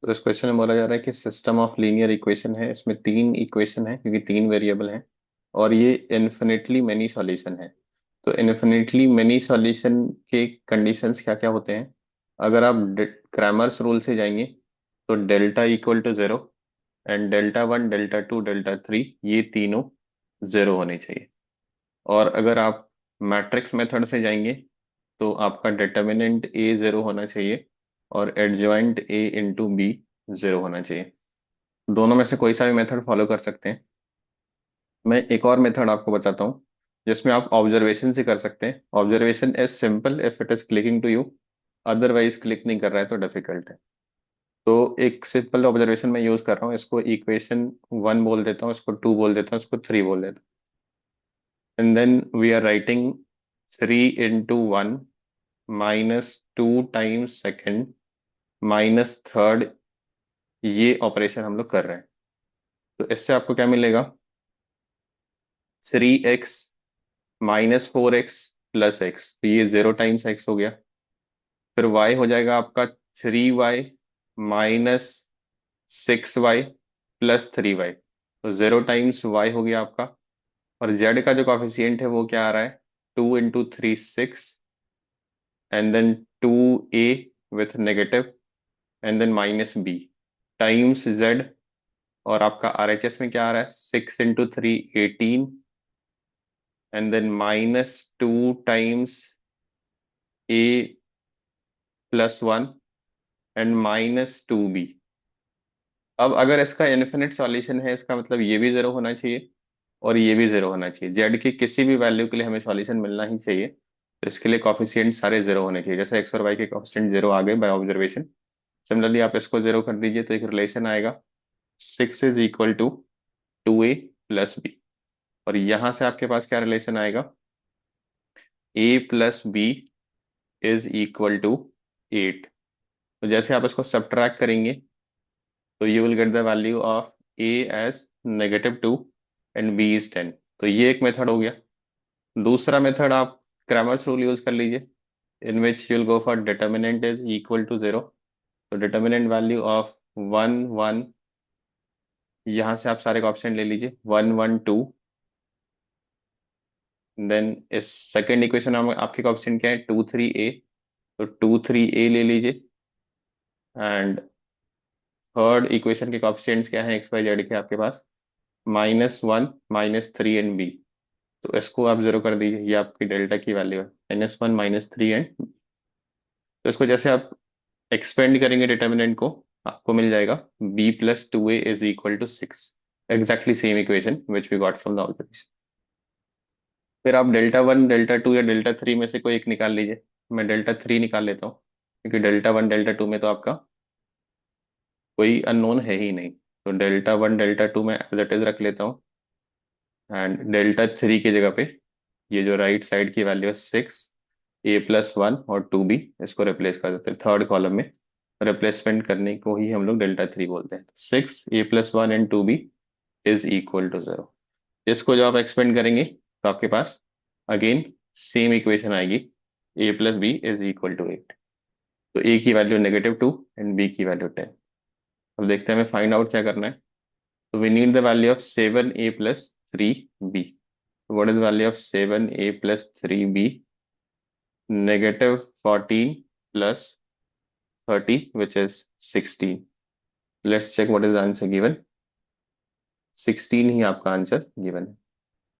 तो इस क्वेश्चन में बोला जा रहा है कि सिस्टम ऑफ लीनियर इक्वेशन है, इसमें तीन इक्वेशन है क्योंकि तीन वेरिएबल हैं और ये इन्फिनिटली मेनी सॉल्यूशन है। तो इन्फिनिटली मेनी सॉल्यूशन के कंडीशंस क्या क्या होते हैं? अगर आप क्रैमर्स रूल से जाएंगे तो delta equal to zero and delta one delta two delta three ये तीनों जीरो होने चाहिए। और अगर आप मैट्रिक्स मेथड से जाएंगे तो आपका डिटर्मिनेंट ए जीरो होना चाहिए और adjoint A into B zero होना चाहिए। दोनों में से कोई सा भी मेथड फॉलो कर सकते हैं। मैं एक और मेथड आपको बताता हूँ जिसमें आप ऑब्जर्वेशन से कर सकते हैं। Observation is simple if it is clicking to you, otherwise click नहीं कर रहा है तो डिफिकल्ट है। तो एक सिंपल ऑब्जर्वेशन मैं यूज कर रहा हूँ, इसको इक्वेशन वन बोल देता हूँ, इसको टू बोल देता हूँ, इसको थ्री बोल देता हूँ। And then we are writing three into one minus two times second minus third, ये ऑपरेशन हम लोग कर रहे हैं। तो इससे आपको क्या मिलेगा? Three x minus four x plus x, तो ये जीरो टाइम्स एक्स हो गया। फिर y हो जाएगा आपका three Y minus six Y plus three Y, तो जीरो टाइम्स y हो गया आपका। और z का जो कॉफिशिएंट है वो क्या आ रहा है? Two into three six and then two A with negative and then minus B times z। और आपका RHS में क्या आ रहा है? Six into three eighteen and then minus two times A plus one and minus two B. अब अगर इसका इनफिनिट सॉल्यूशन है, इसका मतलब ये भी जीरो होना चाहिए और ये भी जीरो होना चाहिए। जेड की किसी भी वैल्यू के लिए हमें सॉल्यूशन मिलना ही चाहिए, तो इसके लिए कॉफिशिएंट सारे जीरो होने चाहिए। जैसे एक्स और वाई के कॉफिशिएंट जीरो आ गए बाय ऑब्जर्वेशन, सिमिलरली आप इसको जीरो कर दीजिए तो एक रिलेशन आएगा six is equal to two a plus b. और यहां से आपके पास क्या रिलेशन आएगा? A plus b is equal to eight. तो जैसे आप इसको सब्ट्रैक्ट करेंगे तो you will get the value of a as negative two and b is ten. तो ये एक मेथड हो गया। दूसरा मेथड आप क्रैमर्स रूल यूज कर लीजिए, in which you'll go for determinant is equal to zero. तो determinant value of one one, यहाँ से आप सारे ऑप्शन ले लीजिए, वन वन टू। देन इस सेकेंड इक्वेशन में आपके ऑप्शन क्या है? टू थ्री ए, तो टू थ्री ए ले लीजिए। एंड थर्ड इक्वेशन के ऑप्शंस क्या है एक्स वाई जेड के आपके पास? Minus one minus three and b. तो इसको आप जीरो कर दीजिए, ये आपकी डेल्टा की वैल्यू है, minus one minus three and. तो इसको जैसे आप एक्सपेंड करेंगे डिटर्मिनेंट को, आपको मिल जाएगा B plus two A is equal to six. Exactly same equation which we got from the observation. फिर आप डेल्टा वन डेल्टा टू या डेल्टा थ्री में से कोई एक निकाल लीजिए। मैं डेल्टा थ्री निकाल लेता हूँ क्योंकि डेल्टा वन डेल्टा टू में तो आपका कोई अननोन है ही नहीं। तो डेल्टा वन डेल्टा टू में एज इट इज रख लेता हूँ एंड डेल्टा थ्री की जगह पे ये जो राइट साइड की वैल्यू है सिक्स ए प्लस वन और टू बी, इसको रिप्लेस कर देते हैं थर्ड कॉलम में। रिप्लेसमेंट करने को ही हम लोग डेल्टा थ्री बोलते हैं। Six A plus one and two B is equal to zero. इसको जब आप एक्सपेंड करेंगे तो आपके पास अगेन सेम इक्वेशन आएगी, a plus b is equal to eight. तो ए की value negative two and b की वैल्यू टेन। अब देखते हैं हमें फाइंड आउट क्या करना है। तो we need the value of seven a plus three b. What is value of seven a plus three b? Negative fourteen plus thirty which is sixteen. Let's check what is the answer given. Sixteen ही आपका answer given है।